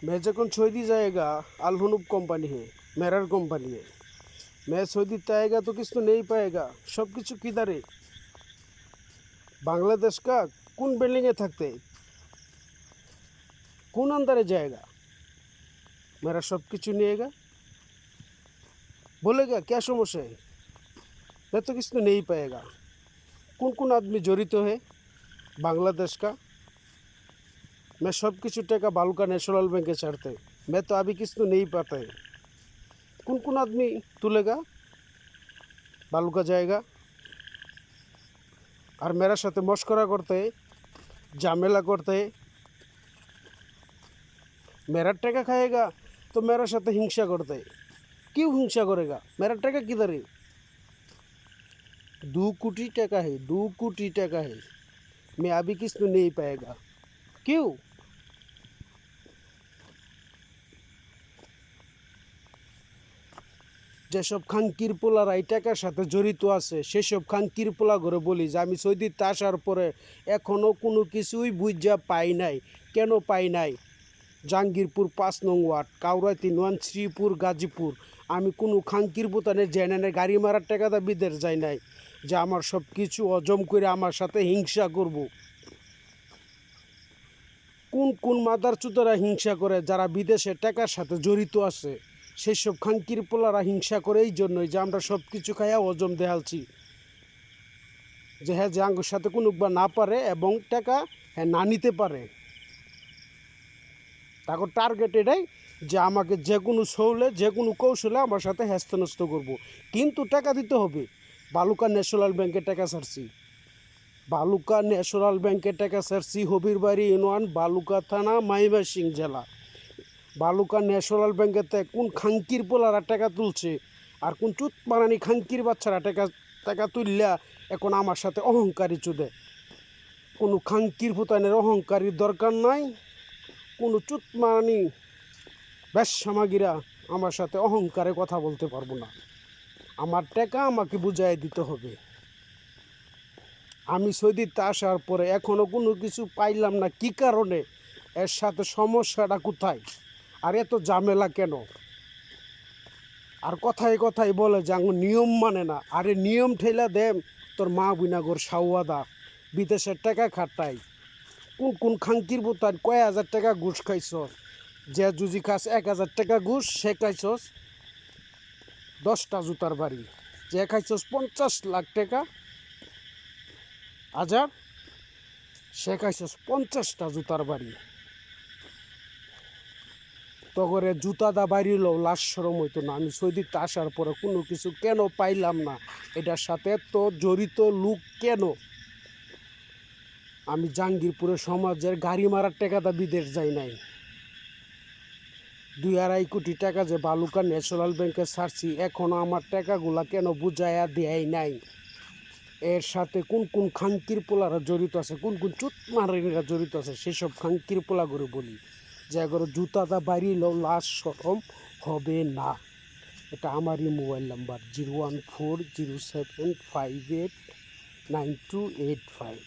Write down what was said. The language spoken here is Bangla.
मैं जखन सऊदी जाएगा अल हुनूब कंपनी है, मेरार कंपनी है। मैं सऊदी आएगा तो किस तो नहीं पाएगा, सब किछु किधर है? बांग्लादेश का कौन बिल्डिंगे थकते, कौन अंदर जाएगा? मेरा सब किछु निएगा, बोलेगा क्या समस्या है? मैं तो किस तो नहीं पाएगा। कौन कौन आदमी जड़ित तो है बांग्लादेश का? मैं सब किछु टका बालूका नेशनल बैंक चढ़ते, मैं तो अभी किस तो नहीं पाता है। कौन कौन आदमी तुलेगा, बालूका जाएगा और मेरा साथे मस्करा करते, झमेला करते, मेरा टका खाएगा तो मेरा साथे हिंसा करते। क्यों हिंसा करेगा? मेरा टका किधर है? 2 कोटी टका है, 2 कोटी टका है। मैं अभी किस तो नहीं पाएगा। क्यों? যেসব খাঙ্কির পোলারা এই টাকার সাথে জড়িত আছে সেসব খাঙ্কির পোলা করে বলি যে আমি সৌদিতে আসার পরে এখনও কোনো কিছুই বুঝা পাই নাই। কেন পাই নাই? জাহাঙ্গীরপুর 5 নং ওয়ার্ড, কাউরাই 3 ওয়ান, শ্রীপুর, গাজীপুর। আমি কোনো খাঙ্কির বোতানে যাই না, গাড়ি মারার টাকাটা বিদেশ যাই নাই যে আমার সব কিছু হজম করে আমার সাথে হিংসা করব। কোন কোন মাদার চুতারা হিংসা করে যারা বিদেশে টাকার সাথে জড়িত আছে? সেই সব খাঙ্কির পোলারা হিংসা করে এই জন্যই যে আমরা সব কিছু খাইয়া হজম দেখালছি, যে হ্যাঁ যে আঙ্গুর সাথে কোনো না পারে এবং টাকা হ্যাঁ না নিতে পারে। তারপর টার্গেট এটাই যে আমাকে যে কোনো শৌলে যে কোনো কৌশলে আমার সাথে হ্যাস্তনস্ত করব, কিন্তু টাকা দিতে হবে। বালুকা ন্যাশনাল ব্যাংকে টাকা ছাড়ছি, বালুকা ন্যাশনাল ব্যাংকে টাকা ছাড়ছি, হবিরবাড়ি ইউনিয়ন, বালুকা থানা, ময়মনসিংহ জেলা। বালুকা ন্যাশনাল ব্যাংকেতে কোন খাঙ্কির পোলারা টাকা তুলছে আর কোন চুত মারানি খাঙ্কির বাচ্চারা টাকা তুললা এখন আমার সাথে অহংকারী চুদে। কোনো খাঙ্কির ভুতানের অহংকারীর দরকার নাই। কোনো চুত মারানি ব্যবসামাগিরা আমার সাথে অহংকারে কথা বলতে পারবো না। আমার টাকা আমাকে বুঝাই দিতে হবে। আমি সৌদিতে আসার পরে এখনও কোনো কিছু পাইলাম না, কি কারণে? এর সাথে সমস্যাটা কোথায়? আর এত ঝামেলা কেন? আর কথায় কথায় বলে যে আঙুর নিয়ম মানে না। আরে নিয়ম ঠেলা দেম তোর মা বুনাগর সাওয়াদা বিদেশের টাকা খাটাই। কোন কোন খাঙ্কির বোতান কয় হাজার টাকা ঘুষ খাইছ? যে জুজি খাস 1000 টাকা ঘুষ, সে খাইছস 10টা জুতার বাড়ি। যে খাইছস 50 লাখ টাকা হাজার, সে খাইছস 50টা জুতার বাড়ি। তগরে জুতাদা বাড়িল লাস্ট সরম হইতো না। আমি সৌদিতে আসার পরে কোনো কিছু কেন পাইলাম না, এটার সাথে তো জড়িত লোক কেন? আমি জাহাঙ্গীরপুরের সমাজের গাড়ি মারার টাকাটা বিদেশ যাই নাই। 2-2.5 কোটি টাকা যে বালুকা ন্যাশনাল ব্যাংকে ছাড়ছি, এখনও আমার টাকাগুলা কেন বুঝাইয়া দেয় নাই? এর সাথে কোন কোন খাঙ্কির পোলারা জড়িত আছে, কোন কোন চুতমারিরা জড়িত আছে, সেসব খাঙ্কির পোলা করে বলি যে এগারো জুতাটা বাড়িলেও লাশ সরম হবে না। এটা আমারই মোবাইল নাম্বার 01407589285।